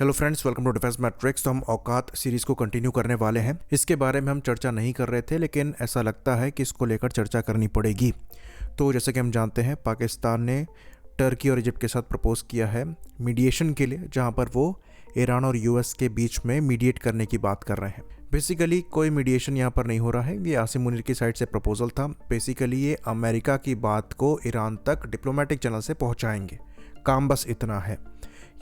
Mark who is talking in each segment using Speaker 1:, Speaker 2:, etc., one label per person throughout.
Speaker 1: Hello friends, welcome to Defence Matrix. तो हम औकात सीरीज को कंटिन्यू करने वाले हैं। इसके बारे में हम चर्चा नहीं कर रहे थे, लेकिन ऐसा लगता है कि इसको लेकर चर्चा करनी पड़ेगी। तो जैसे कि हम जानते हैं, पाकिस्तान ने टर्की और इजिप्ट के साथ प्रपोज किया है मीडिएशन के लिए, जहां पर वो ईरान और यूएस के बीच में मीडिएट करने की बात कर रहे हैं। बेसिकली कोई मीडिएशन यहाँ पर नहीं हो रहा है, ये आसिम मुनीर की साइड से प्रपोजल था। बेसिकली ये अमेरिका की बात को ईरान तक डिप्लोमेटिक चैनल से पहुँचाएंगे, काम बस इतना है।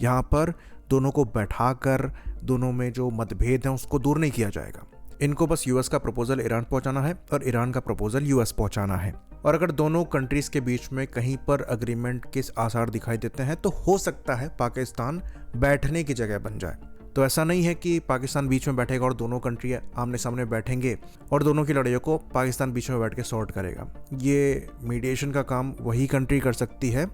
Speaker 1: यहाँ पर दोनों को बैठाकर दोनों में जो मतभेद हैं उसको दूर नहीं किया जाएगा। इनको बस यूएस का प्रपोजल ईरान पहुंचाना है और ईरान का प्रपोजल यूएस पहुंचाना है। और अगर दोनों कंट्रीज के बीच में कहीं पर अग्रीमेंट के आसार दिखाई देते हैं तो हो सकता है पाकिस्तान बैठने की जगह बन जाए। तो ऐसा नहीं है कि पाकिस्तान बीच में बैठेगा और दोनों कंट्री आमने सामने बैठेंगे और दोनों की लड़ाइयों को पाकिस्तान बीच में बैठ के सॉर्ट करेगा। ये मीडिएशन का काम वही कंट्री कर सकती है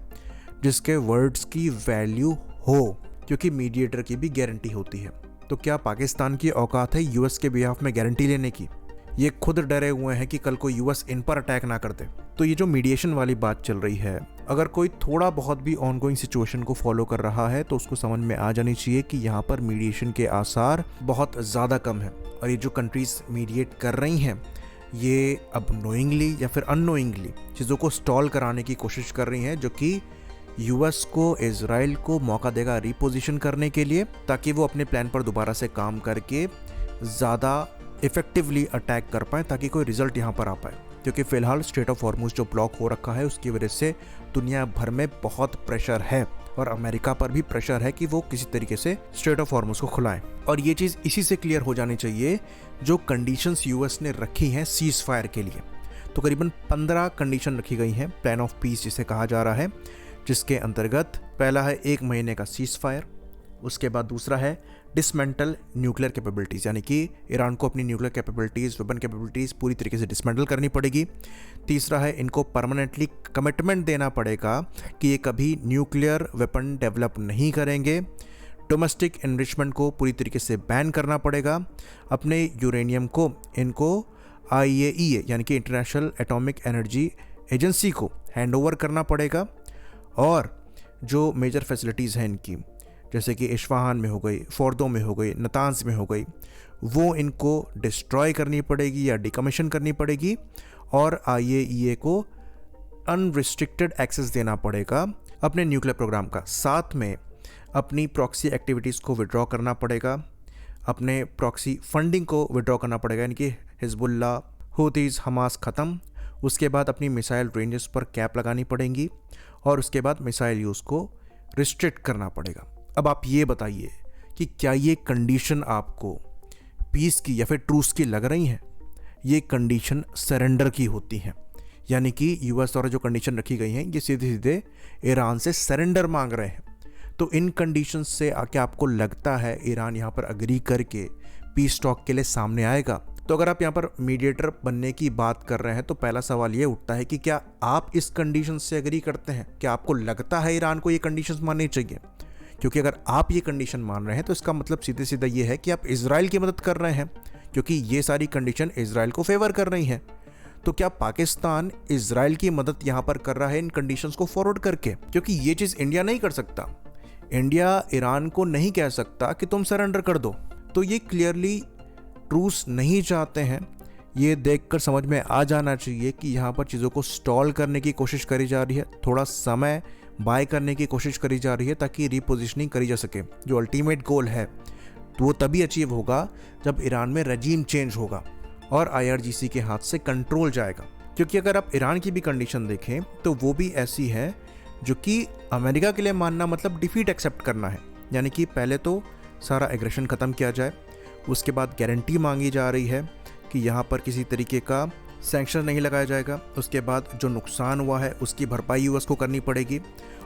Speaker 1: जिसके वर्ड्स की वैल्यू हो, क्योंकि मीडिएटर की भी गारंटी होती है। तो क्या पाकिस्तान की औकात है यूएस के बिहाफ में गारंटी लेने की? ये खुद डरे हुए हैं कि कल को यूएस इन पर अटैक ना कर दे। तो ये जो मीडिएशन वाली बात चल रही है, अगर कोई थोड़ा बहुत भी ऑनगोइंग सिचुएशन को फॉलो कर रहा है तो उसको समझ में आ जानी चाहिए कि यहाँ पर मीडिएशन के आसार बहुत ज़्यादा कम है। और ये जो कंट्रीज मीडिएट कर रही हैं, ये अब नोइंगली या फिर अननोइंगली चीज़ों को स्टॉल कराने की कोशिश कर रही हैं, जो कि यूएस को, इजराइल को मौका देगा रिपोजिशन करने के लिए, ताकि वो अपने प्लान पर दोबारा से काम करके ज़्यादा इफेक्टिवली अटैक कर पाए, ताकि कोई रिजल्ट यहाँ पर आ पाए। क्योंकि फिलहाल स्ट्रेट ऑफ हॉर्मुज जो ब्लॉक हो रखा है, उसकी वजह से दुनिया भर में बहुत प्रेशर है और अमेरिका पर भी प्रेशर है कि वो किसी तरीके से स्ट्रेट ऑफ हॉर्मुज को खुलाएं। और ये चीज़ इसी से क्लियर हो जानी चाहिए जो कंडीशंस यूएस ने रखी हैं सीज फायर के लिए। तो करीबन 15 कंडीशन रखी गई हैं, प्लान ऑफ पीस जिसे कहा जा रहा है, जिसके अंतर्गत पहला है 1 महीने का सीज फायर। उसके बाद दूसरा है डिसमेंटल न्यूक्लियर कैपेबिलिटीज़, यानी कि ईरान को अपनी न्यूक्लियर कैपेबिलिटीज़, वेपन कैपेबिलिटीज़ पूरी तरीके से डिसमेंटल करनी पड़ेगी। तीसरा है इनको परमानेंटली कमिटमेंट देना पड़ेगा कि ये कभी न्यूक्लियर वेपन डेवलप नहीं करेंगे। डोमेस्टिक एनरिचमेंट को पूरी तरीके से बैन करना पड़ेगा। अपने यूरेनियम को इनको IAEA यानी कि इंटरनेशनल एटॉमिक एनर्जी एजेंसी को हैंडओवर करना पड़ेगा। और जो मेजर फैसिलिटीज़ हैं इनकी, जैसे कि इस्फहान में हो गई, फोर्दो में हो गई, नतांज में हो गई, वो इनको डिस्ट्रॉय करनी पड़ेगी या डिकमीशन करनी पड़ेगी। और IAEA को अनरिस्ट्रिक्टेड एक्सेस देना पड़ेगा अपने न्यूक्लियर प्रोग्राम का। साथ में अपनी प्रॉक्सी एक्टिविटीज़ को विड्रॉ करना पड़ेगा, अपने प्रॉक्सी फंडिंग को विड्रॉ करना पड़ेगा, यानी कि हिजबुल्लाह, हूतीज़, हमास ख़त्म। उसके बाद अपनी मिसाइल रेंजेस पर कैप लगानी पड़ेंगी और उसके बाद मिसाइल यूज़ को रिस्ट्रिक्ट करना पड़ेगा। अब आप ये बताइए कि क्या ये कंडीशन आपको पीस की या फिर ट्रूस की लग रही हैं? ये कंडीशन सरेंडर की होती हैं, यानी कि यूएस द्वारा जो कंडीशन रखी गई हैं, ये सीधे सीधे ईरान से सरेंडर मांग रहे हैं। तो इन कंडीशन से क्या आपको लगता है ईरान यहाँ पर अग्री करके पीस टॉक के लिए सामने आएगा? तो अगर आप यहाँ पर मीडिएटर बनने की बात कर रहे हैं तो पहला सवाल ये उठता है कि क्या आप इस कंडीशन से एग्री करते हैं? क्या आपको लगता है ईरान को ये कंडीशंस माननी चाहिए? क्योंकि अगर आप ये कंडीशन मान रहे हैं तो इसका मतलब सीधे सीधा ये है कि आप इजराइल की मदद कर रहे हैं, क्योंकि ये सारी कंडीशन इजराइल को फेवर कर रही हैं। तो क्या पाकिस्तान इजराइल की मदद यहाँ पर कर रहा है इन कंडीशंस को फॉरवर्ड करके? क्योंकि ये चीज़ इंडिया नहीं कर सकता। इंडिया ईरान को नहीं कह सकता कि तुम सरेंडर कर दो। तो ये क्लियरली ट्रूस नहीं चाहते हैं। ये देखकर समझ में आ जाना चाहिए कि यहाँ पर चीज़ों को स्टॉल करने की कोशिश करी जा रही है, थोड़ा समय बाय करने की कोशिश करी जा रही है, ताकि रिपोजिशनिंग करी जा सके। जो अल्टीमेट गोल है तो वो तभी अचीव होगा जब ईरान में रजीम चेंज होगा और IRGC के हाथ से कंट्रोल जाएगा। क्योंकि अगर आप ईरान की भी कंडीशन देखें तो वो भी ऐसी है जो कि अमेरिका के लिए मानना मतलब डिफीट एक्सेप्ट करना है, यानी कि पहले तो सारा एग्रेशन ख़त्म किया जाए, उसके बाद गारंटी मांगी जा रही है कि यहाँ पर किसी तरीके का सैंक्शन नहीं लगाया जाएगा। उसके बाद जो नुकसान हुआ है उसकी भरपाई यूएस को करनी पड़ेगी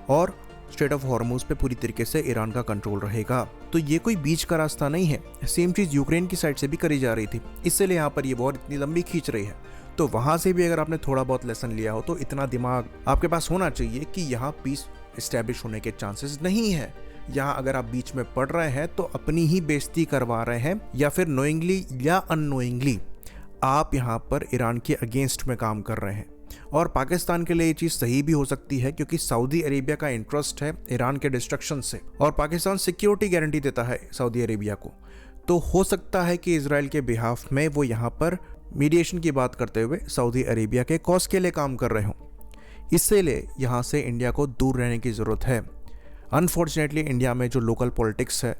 Speaker 1: और स्ट्रेट ऑफ हॉर्मुज पे पूरी तरीके से ईरान का कंट्रोल रहेगा। तो ये कोई बीच का रास्ता नहीं है। सेम चीज़ यूक्रेन की साइड से भी करी जा रही थी, इसलिए यहाँ पर ये वॉर इतनी लंबी खींच रही है। तो वहाँ से भी अगर आपने थोड़ा बहुत लेसन लिया हो तो इतना दिमाग आपके पास होना चाहिए कि यहाँ पीस इस्टेब्लिश होने के चांसेस नहीं है। यहाँ अगर आप बीच में पड़ रहे हैं तो अपनी ही बेइज्जती करवा रहे हैं, या फिर नोइंगली या अननोइंगली आप यहाँ पर ईरान के अगेंस्ट में काम कर रहे हैं। और पाकिस्तान के लिए ये चीज़ सही भी हो सकती है क्योंकि सऊदी अरेबिया का इंटरेस्ट है ईरान के डिस्ट्रक्शन से और पाकिस्तान सिक्योरिटी गारंटी देता है सऊदी अरेबिया को। तो हो सकता है कि इजराइल के बिहाफ में वो यहाँ पर मीडिएशन की बात करते हुए सऊदी अरेबिया के कॉज के लिए काम कर रहे हों। इसलिए यहाँ से इंडिया को दूर रहने की ज़रूरत है। अनफॉर्चुनेटली इंडिया में जो लोकल पॉलिटिक्स है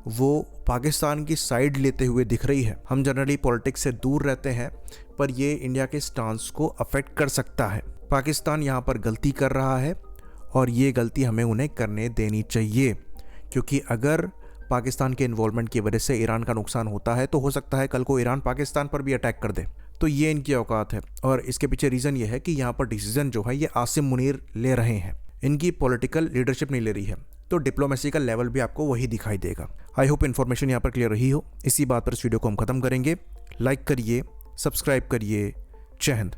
Speaker 1: वो पाकिस्तान की साइड लेते हुए दिख रही है। हम जनरली पॉलिटिक्स से दूर रहते हैं पर ये इंडिया के स्टांस को अफेक्ट कर सकता है। पाकिस्तान यहाँ पर गलती कर रहा है और ये गलती हमें उन्हें करने देनी चाहिए क्योंकि अगर पाकिस्तान के इन्वॉल्वमेंट की वजह से ईरान का नुकसान होता है तो हो सकता है कल को ईरान पाकिस्तान पर भी अटैक कर दे। तो ये इनकी औकात है और इसके पीछे रीज़न ये है कि यहाँ पर डिसीजन जो है ये आसिम मुनीर ले रहे हैं, इनकी पॉलिटिकल लीडरशिप नहीं ले रही है। तो डिप्लोमेसी का लेवल भी आपको वही दिखाई देगा। आई होप इन्फॉर्मेशन यहाँ पर क्लियर रही हो। इसी बात पर इस वीडियो को हम खत्म करेंगे। लाइक करिए, सब्सक्राइब करिए। जय हिंद।